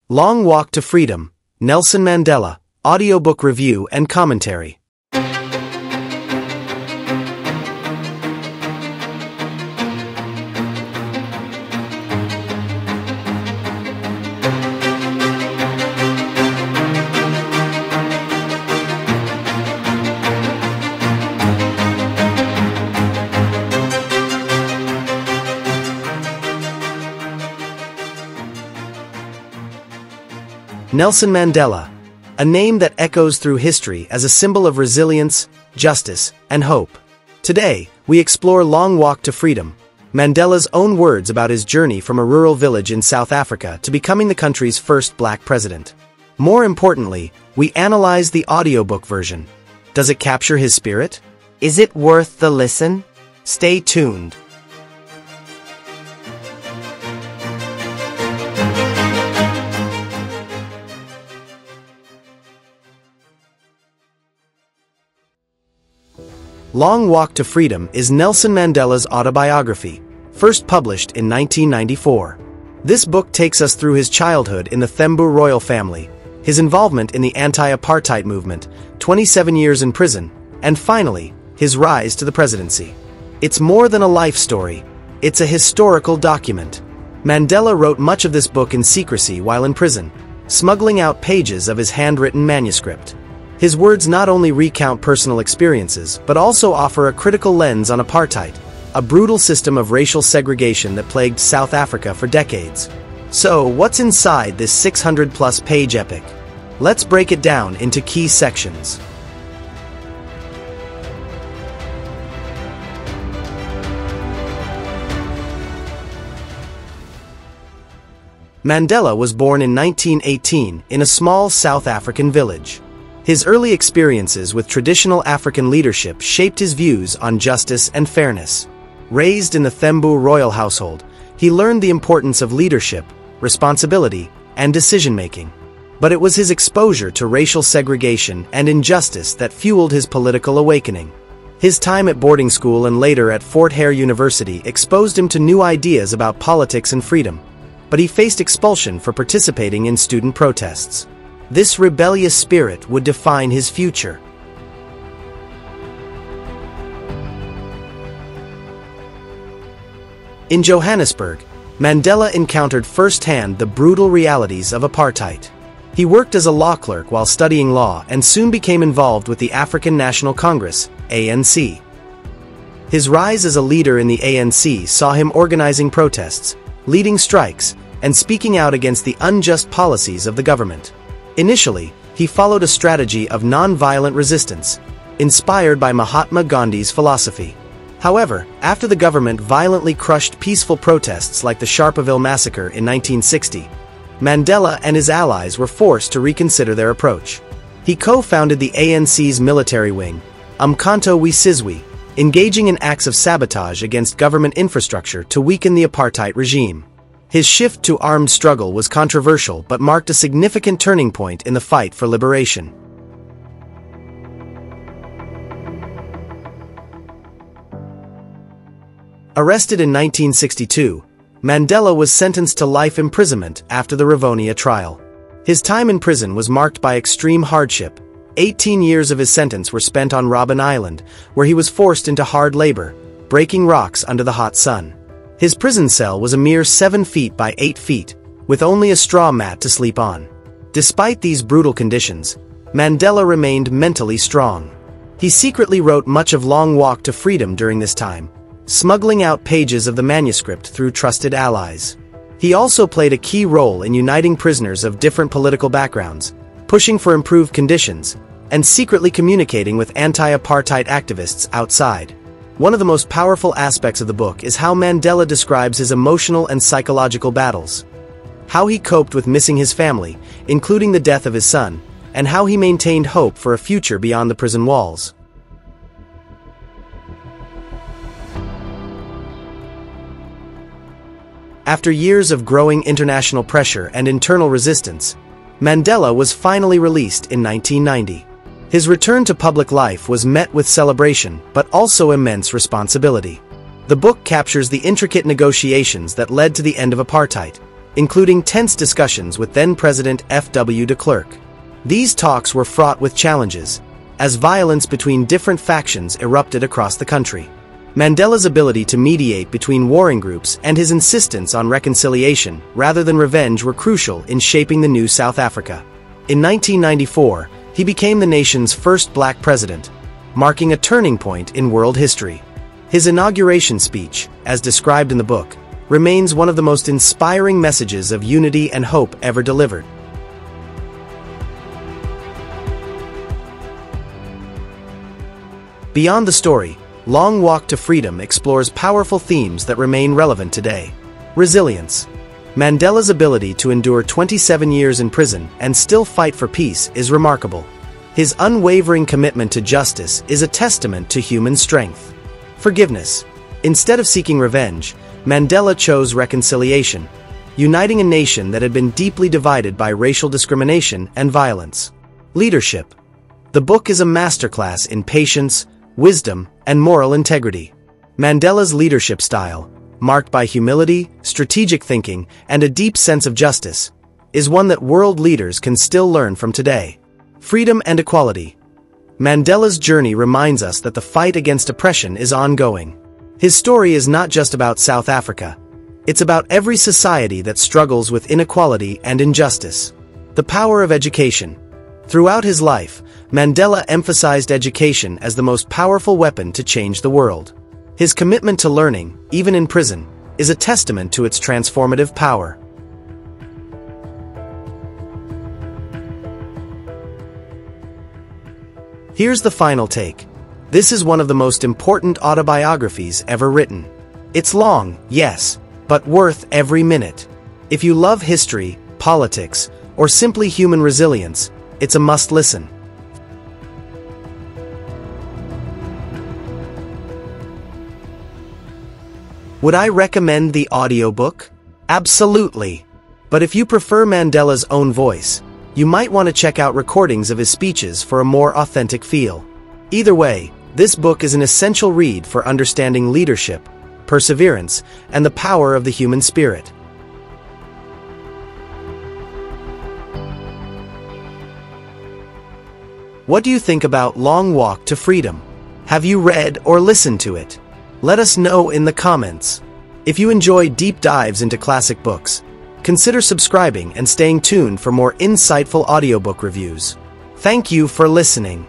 Long Walk to Freedom, Nelson Mandela, audiobook review and commentary. Nelson Mandela, a name that echoes through history as a symbol of resilience, justice, and hope. Today, we explore Long Walk to Freedom, Mandela's own words about his journey from a rural village in South Africa to becoming the country's first black president. More importantly, we analyze the audiobook version. Does it capture his spirit? Is it worth the listen? Stay tuned. Long Walk to Freedom is Nelson Mandela's autobiography, first published in 1994. This book takes us through his childhood in the Thembu royal family, his involvement in the anti-apartheid movement, 27 years in prison, and finally, his rise to the presidency. It's more than a life story, it's a historical document. Mandela wrote much of this book in secrecy while in prison, smuggling out pages of his handwritten manuscript. His words not only recount personal experiences, but also offer a critical lens on apartheid, a brutal system of racial segregation that plagued South Africa for decades. So, what's inside this 600-plus page epic? Let's break it down into key sections. Mandela was born in 1918 in a small South African village. His early experiences with traditional African leadership shaped his views on justice and fairness. Raised in the Thembu royal household, he learned the importance of leadership, responsibility, and decision-making. But it was his exposure to racial segregation and injustice that fueled his political awakening. His time at boarding school and later at Fort Hare University exposed him to new ideas about politics and freedom, but he faced expulsion for participating in student protests. This rebellious spirit would define his future. In Johannesburg, Mandela encountered firsthand the brutal realities of apartheid. He worked as a law clerk while studying law and soon became involved with the African National Congress, ANC. His rise as a leader in the ANC saw him organizing protests, leading strikes, and speaking out against the unjust policies of the government. Initially, he followed a strategy of non-violent resistance, inspired by Mahatma Gandhi's philosophy. However, after the government violently crushed peaceful protests like the Sharpeville massacre in 1960, Mandela and his allies were forced to reconsider their approach. He co-founded the ANC's military wing, Umkhonto we Sizwe, engaging in acts of sabotage against government infrastructure to weaken the apartheid regime. His shift to armed struggle was controversial but marked a significant turning point in the fight for liberation. Arrested in 1962, Mandela was sentenced to life imprisonment after the Rivonia trial. His time in prison was marked by extreme hardship. 18 years of his sentence were spent on Robben Island, where he was forced into hard labor, breaking rocks under the hot sun. His prison cell was a mere 7 feet by 8 feet, with only a straw mat to sleep on. Despite these brutal conditions, Mandela remained mentally strong. He secretly wrote much of Long Walk to Freedom during this time, smuggling out pages of the manuscript through trusted allies. He also played a key role in uniting prisoners of different political backgrounds, pushing for improved conditions, and secretly communicating with anti-apartheid activists outside. One of the most powerful aspects of the book is how Mandela describes his emotional and psychological battles. How he coped with missing his family, including the death of his son, and how he maintained hope for a future beyond the prison walls. After years of growing international pressure and internal resistance, Mandela was finally released in 1990. His return to public life was met with celebration, but also immense responsibility. The book captures the intricate negotiations that led to the end of apartheid, including tense discussions with then-President F.W. de Klerk. These talks were fraught with challenges, as violence between different factions erupted across the country. Mandela's ability to mediate between warring groups and his insistence on reconciliation rather than revenge were crucial in shaping the new South Africa. In 1994, he became the nation's first black president, marking a turning point in world history. His inauguration speech, as described in the book, remains one of the most inspiring messages of unity and hope ever delivered. Beyond the story, Long Walk to Freedom explores powerful themes that remain relevant today. Resilience. Mandela's ability to endure 27 years in prison and still fight for peace is remarkable. His unwavering commitment to justice is a testament to human strength. Forgiveness. Instead of seeking revenge, Mandela chose reconciliation, uniting a nation that had been deeply divided by racial discrimination and violence. Leadership. The book is a masterclass in patience, wisdom, and moral integrity. Mandela's leadership style, marked by humility, strategic thinking, and a deep sense of justice, is one that world leaders can still learn from today. Freedom and equality. Mandela's journey reminds us that the fight against oppression is ongoing. His story is not just about South Africa. It's about every society that struggles with inequality and injustice. The power of education. Throughout his life, Mandela emphasized education as the most powerful weapon to change the world. His commitment to learning, even in prison, is a testament to its transformative power. Here's the final take. This is one of the most important autobiographies ever written. It's long, yes, but worth every minute. If you love history, politics, or simply human resilience, it's a must-listen. Would I recommend the audiobook? Absolutely. But if you prefer Mandela's own voice, you might want to check out recordings of his speeches for a more authentic feel. Either way, this book is an essential read for understanding leadership, perseverance, and the power of the human spirit. What do you think about Long Walk to Freedom? Have you read or listened to it? Let us know in the comments. If you enjoy deep dives into classic books, consider subscribing and staying tuned for more insightful audiobook reviews. Thank you for listening.